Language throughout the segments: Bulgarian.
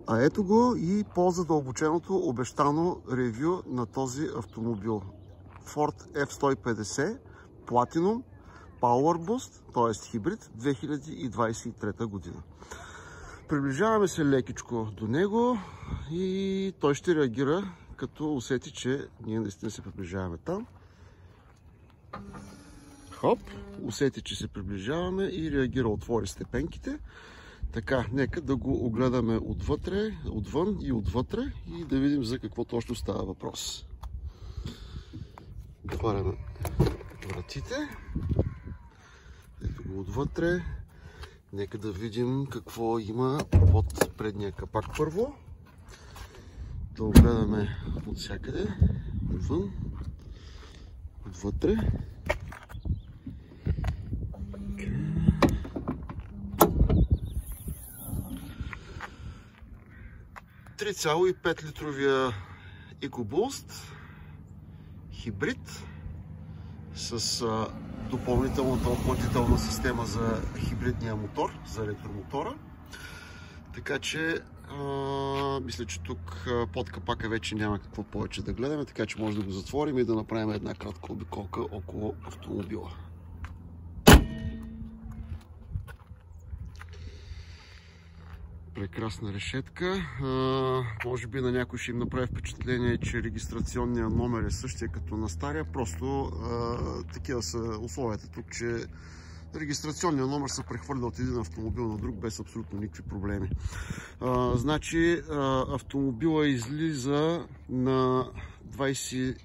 А ето го и по-задълбоченото обещано ревю на този автомобил. Ford F-150 Platinum Power Boost, т.е. хибрид, 2023 година. Приближаваме се лекичко до него и той ще реагира, като усети, че ние наистина се приближаваме там. Хоп, усети, че се приближаваме и реагира, отвори степенките. Така, нека да го огледаме отвътре, отвън и отвътре и да видим за какво точно става въпрос. Отваряме вратите. Ето го отвътре. Нека да видим какво има под предния капак първо. Да огледаме от всякъде, отвън, отвътре. 3,5 литровия EcoBoost хибрид с допълнителната охладителна система за хибридния мотор, за електромотора. Така че мисля, че тук под капака вече няма какво повече да гледаме, така че може да го затворим и да направим една кратка обиколка около автомобила. Прекрасна решетка. Може би на някой ще им направи впечатление, че регистрационният номер е същия като на стария. Просто такива са условията тук, че регистрационният номер се прехвърля от един автомобил на друг без абсолютно никакви проблеми. Значи автомобила излиза на 22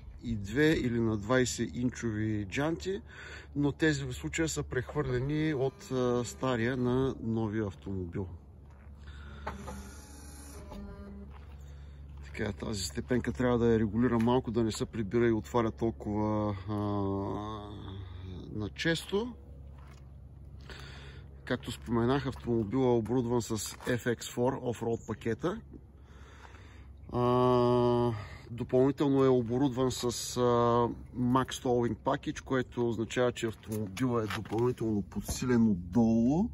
или на 20 инчови джанти, но тези в случая са прехвърлени от стария на новия автомобил. Така, тази степенка трябва да я регулира малко, да не се прибира и отваря толкова начесто. Както споменах, автомобилът е оборудван с FX4 Offroad пакета. Допълнително е оборудван с Max Towing Package, което означава, че автомобилът е допълнително подсилен отдолу.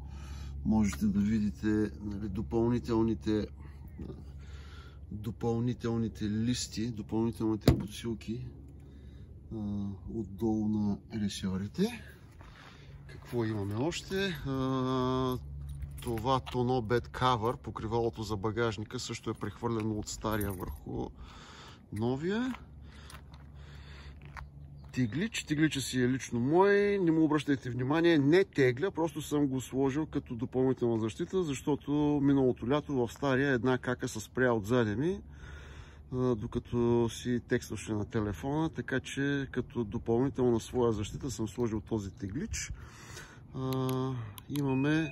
Можете да видите, нали, допълнителните листи, допълнителните подсилки отдолу на ресьорите. Какво имаме още? Това Tonneau Bed Cover, покривалото за багажника, също е прехвърлено от стария върху новия. Теглича си е лично мой, не му обръщайте внимание, не тегля, просто съм го сложил като допълнителна защита, защото миналото лято в стария една кака се спря отзади ми, докато си текстваше на телефона, така че като допълнителна своя защита съм сложил този теглич. Имаме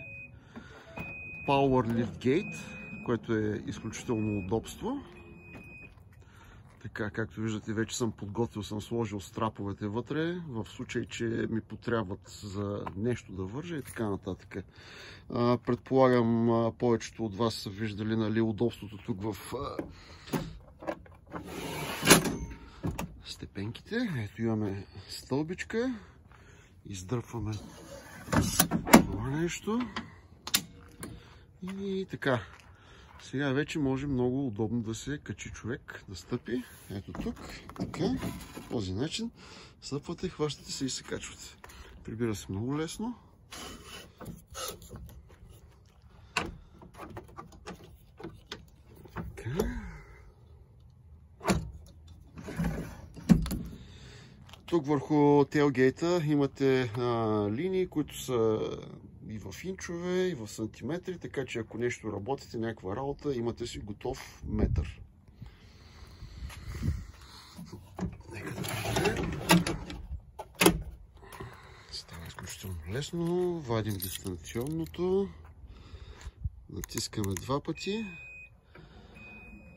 Power Liftgate, което е изключително удобство. Така, както виждате, вече съм подготвил, съм сложил страповете вътре, в случай, че ми потребват за нещо да вържа и така нататък. Предполагам, повечето от вас са виждали, нали, удобството тук в степенките. Ето имаме стълбичка, издърпваме това нещо и така. Сега вече може много удобно да се качи човек, да стъпи. Ето тук, така, по този начин. Стъпвате, хващате се и се качвате. Прибира се много лесно. Така. Тук върху тейлгейта имате линии, които са и в инчове, и в сантиметри, така че ако нещо работите, някаква работа, имате си готов метър. Нека да видим. Става изключително лесно. Вадим дистанционното. Натискаме два пъти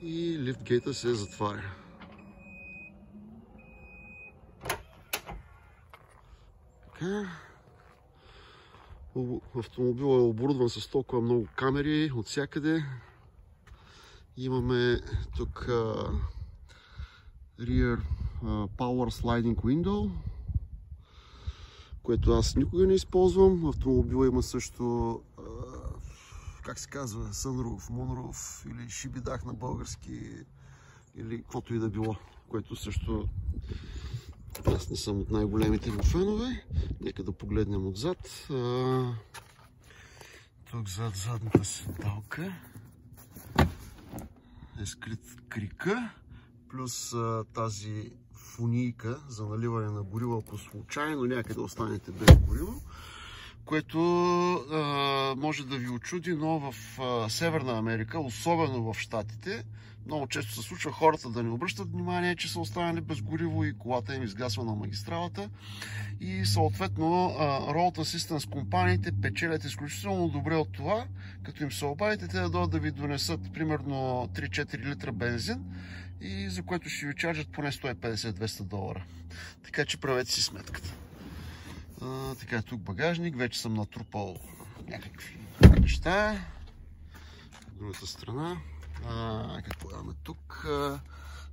и лифтгейта се затваря. Така. Автомобилът е оборудван с толкова много камери от всякъде. Имаме тук Rear Power Sliding Window, което аз никога не използвам. Автомобилът има също как се казва, Sunroof, Moonroof или Шибидах на български, или каквото и да било, което също аз не съм от най-големите му фенове. Нека да погледнем отзад. Тук зад задната седалка е скрит крика, плюс тази фунийка за наливане на гориво, ако случайно някъде останете без гориво, което може да ви очуди, но в Северна Америка, особено в Щатите, много често се случва хората да не обръщат внимание, че са останали без гориво и колата им изгасва на магистралата. И съответно Road Assistance компаниите печелят изключително добре от това, като им се обадите, те да дойдат да ви донесат примерно 3-4 литра бензин, и за което ще ви чарджат поне 150-200 долара. Така че правете си сметката. Така, тук багажник, вече съм натрупал някакви неща. От другата страна, какво имаме тук?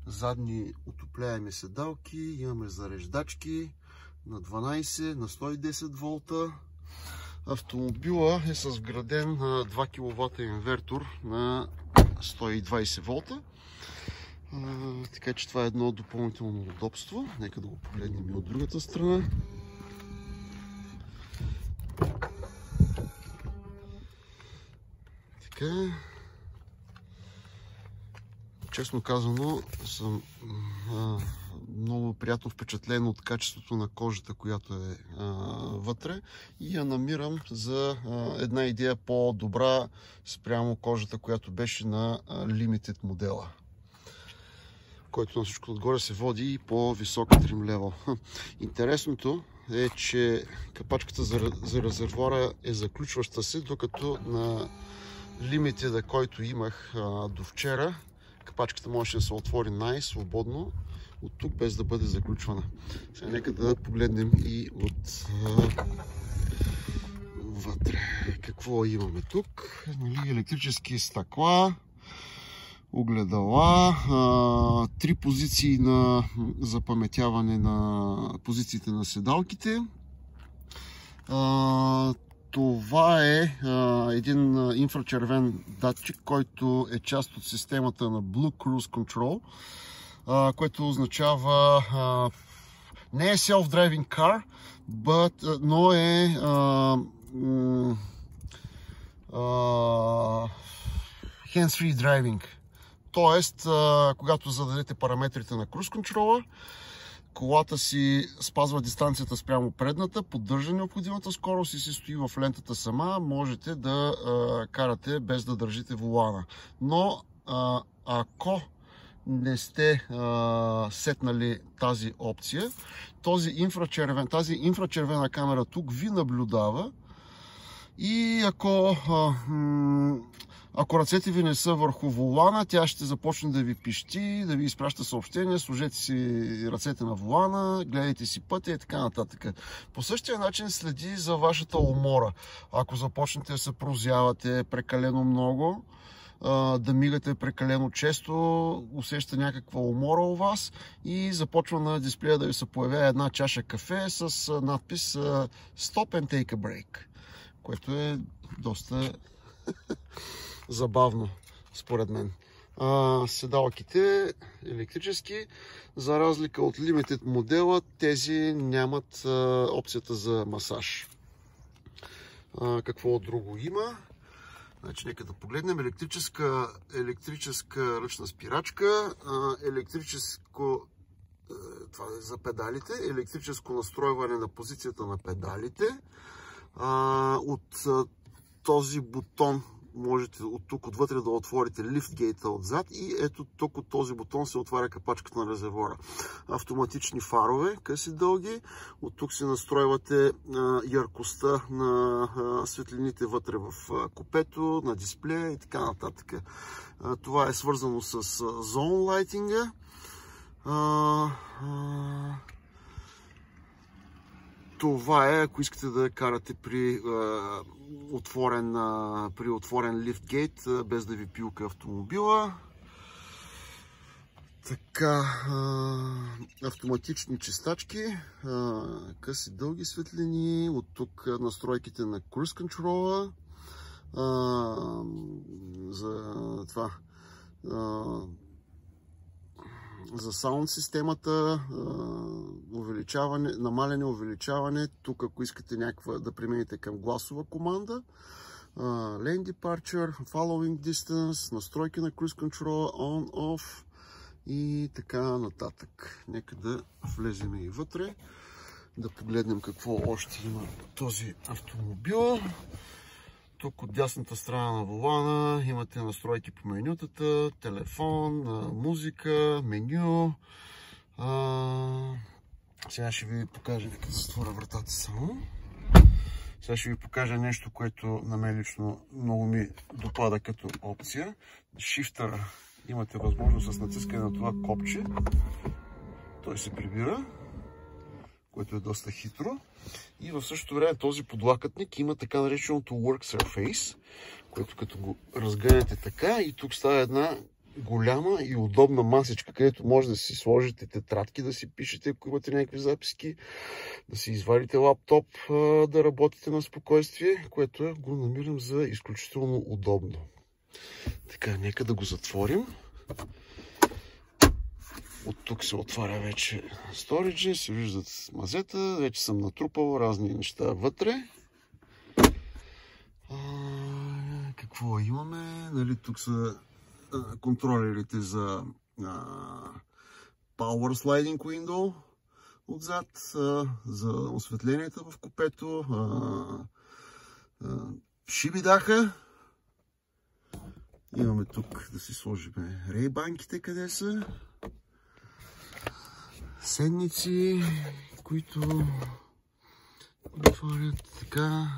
Задни отопляеми седалки, имаме зареждачки на 12, на 110 волта. Автомобила е с вграден 2 кВт инвертор на 120 волта. Така че това е едно допълнително удобство. Нека да го погледнем и от другата страна. Така. Честно казано, съм много приятно впечатлен от качеството на кожата, която е вътре, и я намирам за една идея по-добра спрямо кожата, която беше на Limited модела, който на всичко отгоре се води и по-висок трим левел. Интересното е, че капачката за резервуара е заключваща се, докато на Limited, който имах до вчера, капачката можеше да се отвори най-свободно от тук, без да бъде заключвана. Сега нека да погледнем и от вътре. Какво имаме тук? Електрически стъкла, огледала, 3 позиции на запаметяване на позициите на седалките. Това е един инфрачервен датчик, който е част от системата на Blue Cruise Control, което означава не е self-driving car, но е hands-free driving. Тоест, когато зададете параметрите на Cruise Control, колата си спазва дистанцията спрямо предната, поддържа необходимата скорост и си стои в лентата сама, можете да карате без да държите волана. Но ако не сте сетнали тази опция, тази инфрачервена камера тук ви наблюдава, и ако ръцете ви не са върху волана, тя ще започне да ви пищи, да ви изпраща съобщения, сложете си ръцете на волана, гледайте си пътя и така нататък. По същия начин следи за вашата умора. Ако започнете да се прозявате прекалено много, да мигате прекалено често, усеща някаква умора у вас и започва на дисплея да ви се появява една чаша кафе с надпис Stop and take a break, което е доста забавно, според мен. Седалките електрически, за разлика от Limited модела, тези нямат опцията за масаж. Какво друго има? Значи, нека да погледнем. Електрическа ръчна спирачка, това е за педалите, електрическо настройване на позицията на педалите. От този бутон можете от тук отвътре да отворите лифтгейта отзад, и ето тук от този бутон се отваря капачката на резервуара. Автоматични фарове, къси дълги. От тук си настройвате яркостта на светлините вътре в купето, на дисплея и така нататък. Това е свързано с зон лайтинга. Това е, ако искате да карате при отворен лифтгейт, без да ви пилка автомобила. Така, автоматични чистачки, къси дълги светлини, от тук настройките на Cruise Control, за това, за саунд системата, увеличаване, намаляне, увеличаване. Тук, ако искате някаква да премините към гласова команда, Lane Departure, Following Distance, настройки на Cruise Control, On, Off и така нататък. Нека да влезем и вътре, да погледнем какво още има този автомобил. Тук от дясната страна на волана имате настройки по менютата, телефон, музика, меню. Сега ще ви покажа, като затворя вратата само. Сега ще ви покажа нещо, което на мен лично много ми допада като опция. Шифтъра. Имате възможност с натискане на това копче. Той се прибира, което е доста хитро. И в същото време този подлакътник има така нареченото Work Surface, което като го разгънете така и тук става една голяма и удобна масичка, където може да си сложите тетрадки, да си пишете, ако имате някакви записки, да си извадите лаптоп, да работите на спокойствие, което го намирам за изключително удобно. Така, нека да го затворим. От тук се отваря вече сториджи, се виждат мазета, вече съм натрупал разни неща вътре. Какво имаме? Нали, тук са контролерите за Power Sliding Window отзад, за осветленията в купето, шибидаха. Имаме тук да си сложим рейбанките, къде са. Седници, които отварят така.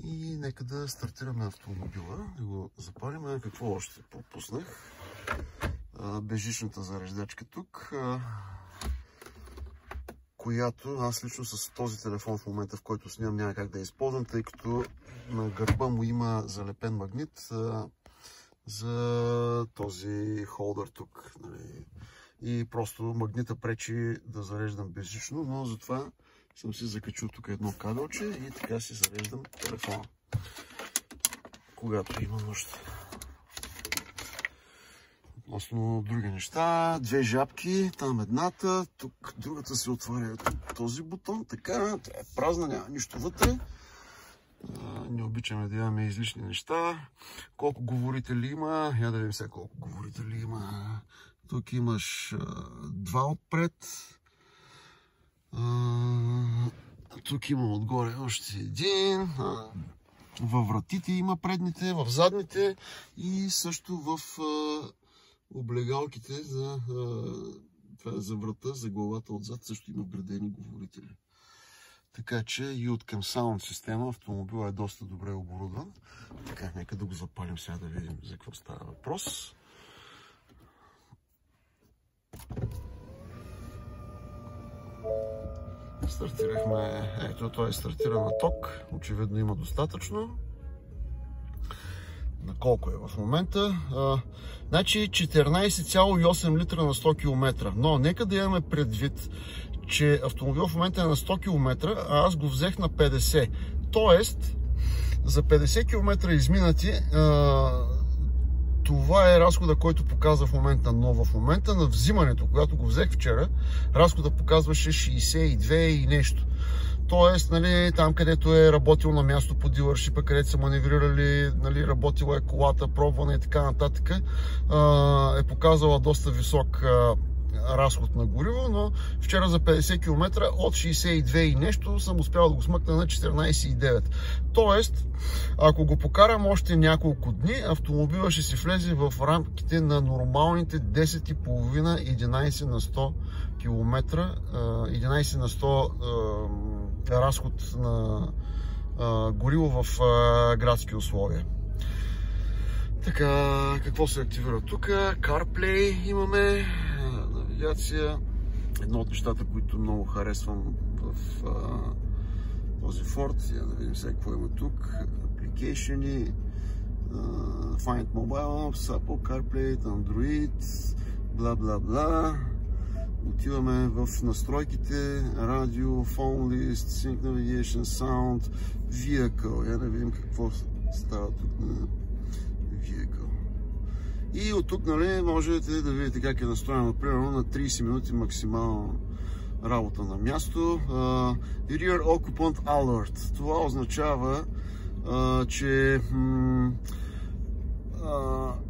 И нека да стартираме автомобила, да го запалим. Какво още пропуснах? Безжичната зареждачка тук, която аз лично с този телефон в момента, в който снимам, няма как да я използвам, тъй като на гърба му има залепен магнит за този холдър тук. И просто магнита пречи да зареждам безжично, но затова съм си закачил тук едно кабелче и така си зареждам телефона, когато има нужда. Относно други неща, две жабки, там едната, тук другата се отваря този бутон, така, тя е празна, няма нищо вътре. Не обичаме да имаме излишни неща. Колко говорители има? Я да видим сега колко говорители има. Тук имаш два отпред. Тук има отгоре още един. Във вратите има предните, в задните и също в облегалките за врата, за главата отзад също има вградени говорители. Така че и от към саунд система автомобила е доста добре оборудван. Така, нека да го запалим сега да видим за какво става въпрос. Стартирахме, ето това е стартира на ток, очевидно има достатъчно. На колко е в момента? Значи 14,8 литра на 100 км. Но нека да имаме предвид, че автомобил в момента е на 100 км, а аз го взех на 50. Тоест, за 50 км изминати, това е разхода, който показва в момента, но в момента на взимането, когато го взех вчера, разхода показваше 62 и нещо. Тоест, нали, там където е работил на място по дилършипа, където са маневрирали, нали, работила е колата, пробвана и така нататък, е показала доста висок разход на гориво, но вчера за 50 км от 62 и нещо съм успял да го смъкна на 14,9. Тоест, ако го покарам още няколко дни, автомобила ще си влезе в рамките на нормалните 10,5-11 на 100 км, 11 на 100 разход на гориво в градски условия. Така, какво се активира тук? CarPlay имаме, навигация. Едно от нещата, които много харесвам в този Ford. Я да видим сега какво има тук. Application, Find Mobile Apps, Apple CarPlay, Android, бла бла бла. Отиваме в настройките, радио, phone list, sync navigation, sound, vehicle. Я да видим какво става тук на vehicle. И от тук, нали, можете да видите как е настроено, примерно на 30 минути максимално работа на място. Rear Occupant Alert. Това означава, че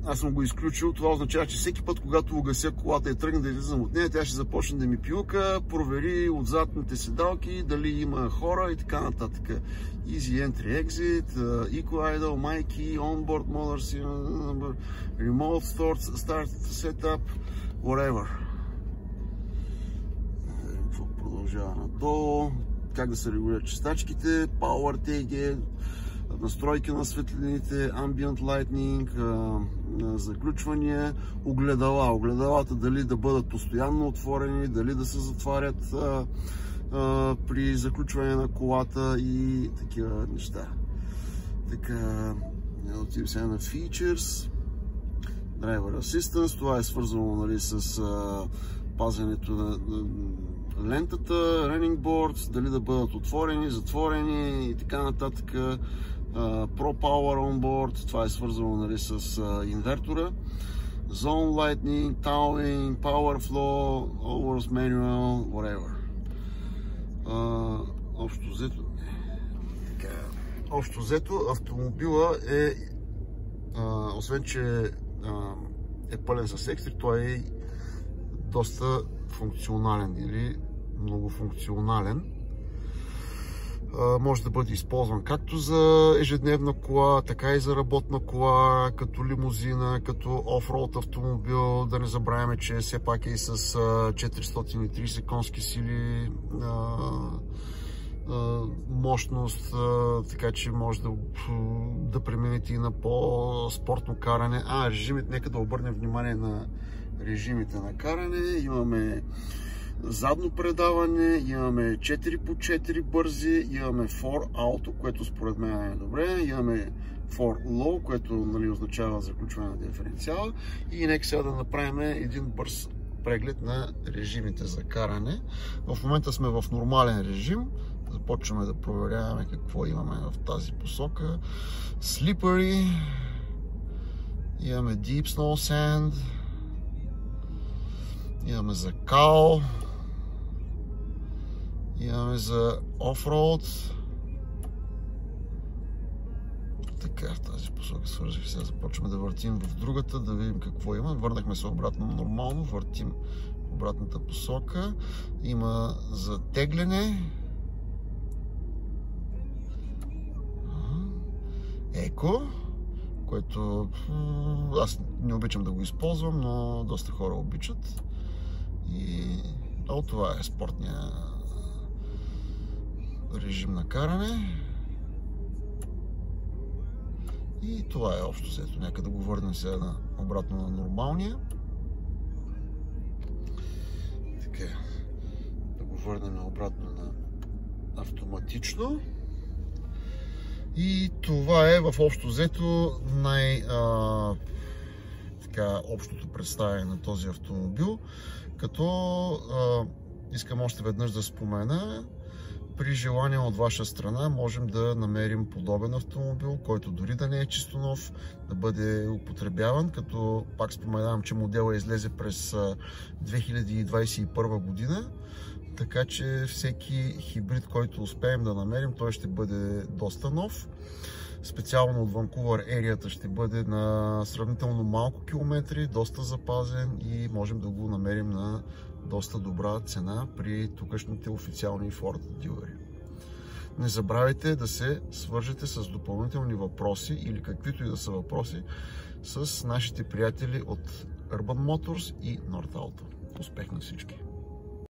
аз съм го изключил. Това означава, че всеки път, когато угася колата и тръгна да излизам от нея, тя ще започне да ми пилка, провери отзадните седалки, дали има хора и така нататък. Easy Entry Exit, Eco Idle, My Key, Onboard Motor Serial Number, Remote Start Setup, whatever. Какво продължава надолу, как да се регулират чистачките, Power TG, настройки на светлините, Ambient Lighting, заключвания, огледала. Огледалата дали да бъдат постоянно отворени, дали да се затварят при заключване на колата и такива неща. Така, отивам сега на Features, Driver Assistance. Това е свързано, нали, с пазенето на лентата, Running Boards, дали да бъдат отворени, затворени и така нататък. Pro Power On Board, това е свързано, нали, с инвертора. Zone Lightning, Towing, Power Flow, Overs Manual, whatever. Общо взето автомобила е, освен че е пълен с екстри, той е доста функционален или многофункционален. Може да бъде използван както за ежедневна кола, така и за работна кола, като лимузина, като офроуд автомобил. Да не забравяме, че все пак е и с 430 конски сили мощност, така че може да преминете и на по-спортно каране. Режимите, нека да обърнем внимание на режимите на каране. Имаме задно предаване, имаме 4x4 бързи, имаме 4 Auto, което според мен е добре, имаме 4 Low, което, нали, означава заключване на диференциала, и нека сега да направим един бърз преглед на режимите за каране. В момента сме в нормален режим. Започваме да проверяваме какво имаме в тази посока. Slippery, имаме Deep Snow Sand, имаме за кал, имаме за офроуд. Така, в тази посока свързах. Сега започваме да въртим в другата, да видим какво има. Върнахме се обратно нормално, въртим в обратната посока. Има за тегляне. Еко, което аз не обичам да го използвам, но доста хора обичат. И това е спортния режим на каране. И това е общо взето. Нека да го върнем сега обратно на нормалния. Така, да го върнем обратно на автоматично. И това е в общо взето общото представяне на този автомобил, като искам още веднъж да спомена, при желание от ваша страна можем да намерим подобен автомобил, който дори да не е чисто нов, да бъде употребяван, като пак споменавам, че моделът излезе през 2021 година. Така че всеки хибрид, който успеем да намерим, той ще бъде доста нов. Специално от Ванкувър ерията ще бъде на сравнително малко километри, доста запазен и можем да го намерим на доста добра цена при тукашните официални Ford дилери. Не забравяйте да се свържете с допълнителни въпроси или каквито и да са въпроси с нашите приятели от Urban Motors и North Auto. Успех на всички!